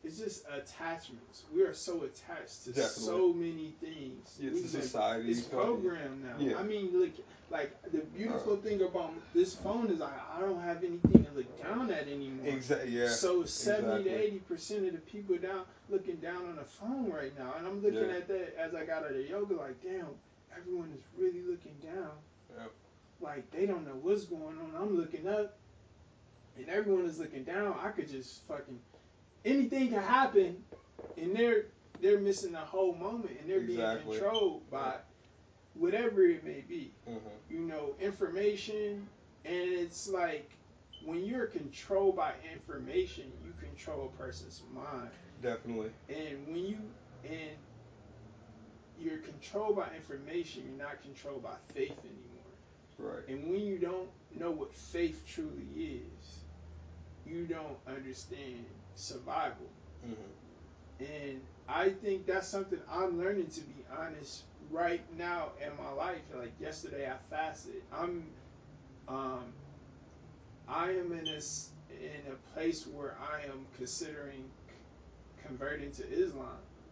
it's just attachments. We are so attached to Definitely. so many things. It's a society. It's programmed now. Yeah. I mean, like the beautiful Uh, thing about this phone is I don't have anything to look down at anymore. exactly. Yeah. So 70 to Exactly. 80% of the people down looking down on the phone right now, and I'm looking Yeah. at that as I got out of yoga. Like, damn, everyone is really looking down. Yep. Like they don't know what's going on. I'm looking up, and everyone is looking down. I could just fucking anything can happen, and they're missing the whole moment, and they're being Exactly. controlled by Yeah. whatever it may be. Mm-hmm. You know, information, and it's like when you're controlled by information, you control a person's mind, Definitely. and when and you're controlled by information, you're not controlled by faith anymore. Right. And when you don't know what faith truly is, you don't understand survival. Mm-hmm. And I think that's something I'm learning, to be honest, right now in my life. Like yesterday, I fasted. Um, I am in a place where I am considering converting to Islam.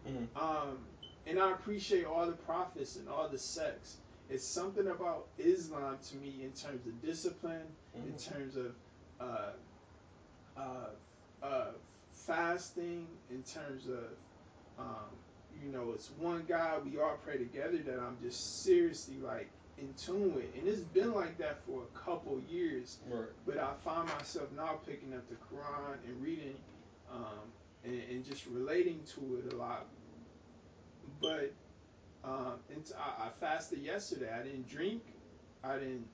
Mm-hmm. Um, and I appreciate all the prophets and all the sects. It's something about Islam to me in terms of discipline, in Mm-hmm. terms of uh, uh, uh, fasting, in terms of it's one God. We all pray together. That I'm just seriously like in tune with, and it's been like that for a couple years. Right. But I find myself now picking up the Quran and reading, and just relating to it a lot. But I fasted yesterday. I didn't drink. I didn't.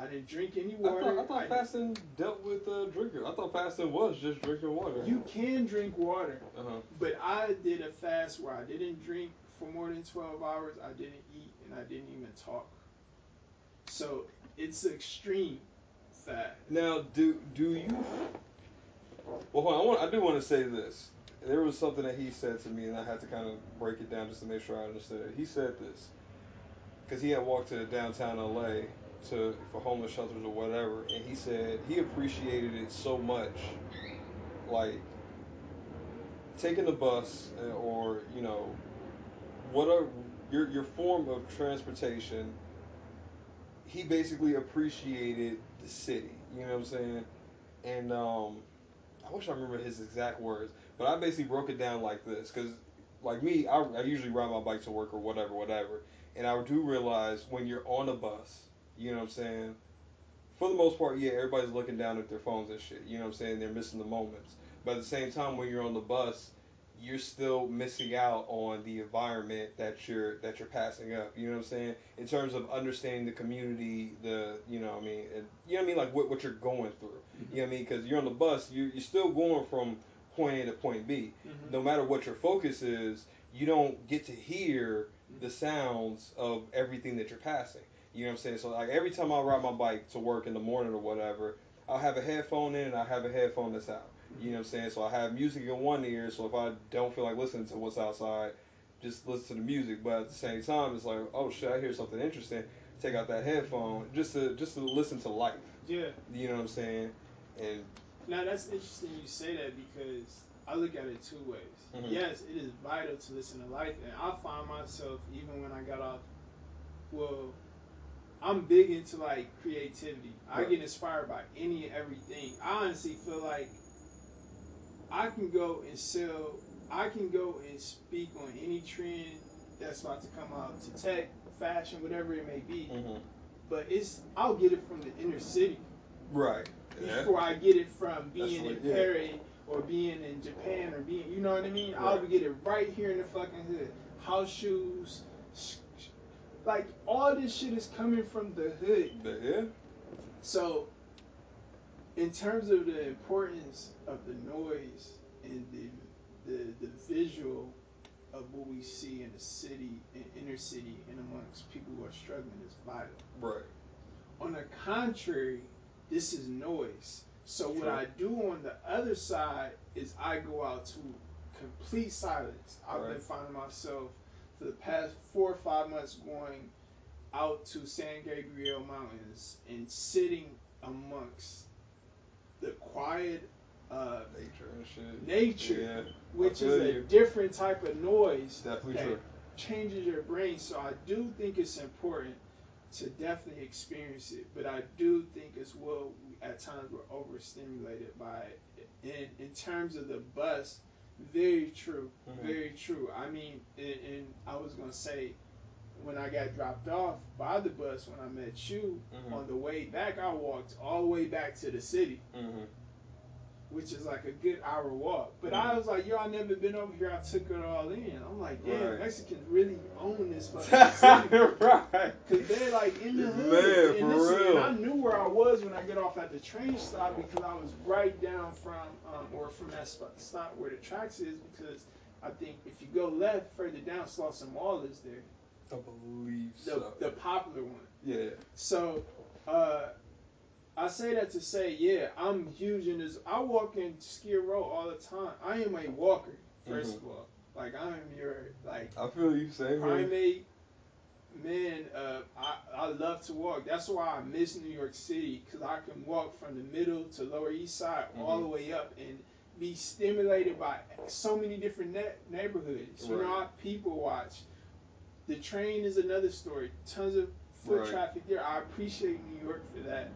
I didn't drink any I thought water. I thought fasting dealt with drinking. I thought fasting was just drinking water. You can drink water, Uh huh. but I did a fast where I didn't drink for more than 12 hours. I didn't eat, and I didn't even talk. So it's extreme fast. Now, do you? Well, hold on, I do want to say this. There was something that he said to me, and I had to kind of break it down just to make sure I understood it. He said this because he had walked to downtown LA to for homeless shelters or whatever, and he said he appreciated it so much, like taking the bus or what are your form of transportation. He basically appreciated the city. You know what I'm saying? And I wish I remember his exact words, but I basically broke it down like this because, like me, I usually ride my bike to work or whatever, whatever, and I do realize when you're on a bus, you know what I'm saying. For the most part, yeah, everybody's looking down at their phones and shit. You know what I'm saying? They're missing the moments. But at the same time, when you're on the bus, you're still missing out on the environment that you're passing up. You know what I'm saying? In terms of understanding the community, I mean, and, you know what I mean, like what you're going through. Mm-hmm. You know what I mean? Because you're on the bus, you're still going from point A to point B. Mm-hmm. No matter what your focus is, you don't get to hear the sounds of everything that you're passing. You know what I'm saying? So like every time I ride my bike to work in the morning or whatever, I'll have a headphone in and I have a headphone that's out. You know what I'm saying? So I have music in one ear, so if I don't feel like listening to what's outside, just listen to the music. But at the same time, it's like, oh shit, I hear something interesting. Take out that headphone just to listen to life. Yeah. You know what I'm saying? And Now that's interesting you say that, because I look at it two ways. mm-hmm. Yes, it is vital to listen to life, and I find myself even when I got off. Well, I'm big into like creativity. I Right. get inspired by any and everything. I honestly feel like I can go and sell. I can go and speak on any trend that's about to come out, to tech, fashion, whatever it may be. Mm-hmm. But I'll get it from the inner city Right. Yeah. before I get it from That's being in what. Yeah. Paris or being in Japan or being, you know what I mean? I'll Right. get it right here in the fucking hood. House shoes, like all this shit is coming from the hood. But yeah. So in terms of the importance of the noise and the visual of what we see in the city, in inner city, and amongst people who are struggling is vital. Right. On the contrary, this is noise. So what True. I do on the other side is I go out to complete silence. I've been Right. finding myself for the past 4 or 5 months going out to San Gabriel Mountains and sitting amongst the quiet nature and shit. nature, Yeah, which I is feel a you. different type of noise Definitely that true. changes your brain. So I do think it's important to definitely experience it, but I do think as well at times we're overstimulated by it. In terms of the bus, very true, very true. I mean, and I was gonna say when I got dropped off by the bus when I met you on the way back, I walked all the way back to the city, which is like a good hour walk. But I was like, yo, I never been over here. I took it all in. I'm like, damn, Right. Mexicans really own this fucking city. Right. Cause they're like in the hood. Man, and, for listen, real. and I knew where I was when I get off at the train stop because I was right down from, or from that stop where the tracks is. Because I think if you go left further down, Slauson Mall is there. I believe so. The popular one. Yeah. So, I say that to say, yeah, I'm huge in this. I walk in Skid Row all the time. I am a walker, first of all. Like, I am your, like, I feel you, same primate. Man, I love to walk. That's why I miss New York City, because I can walk from the middle to Lower East Side all the way up and be stimulated by so many different neighborhoods. You know, I people watch. The train is another story. Tons of foot traffic there. I appreciate New York for that.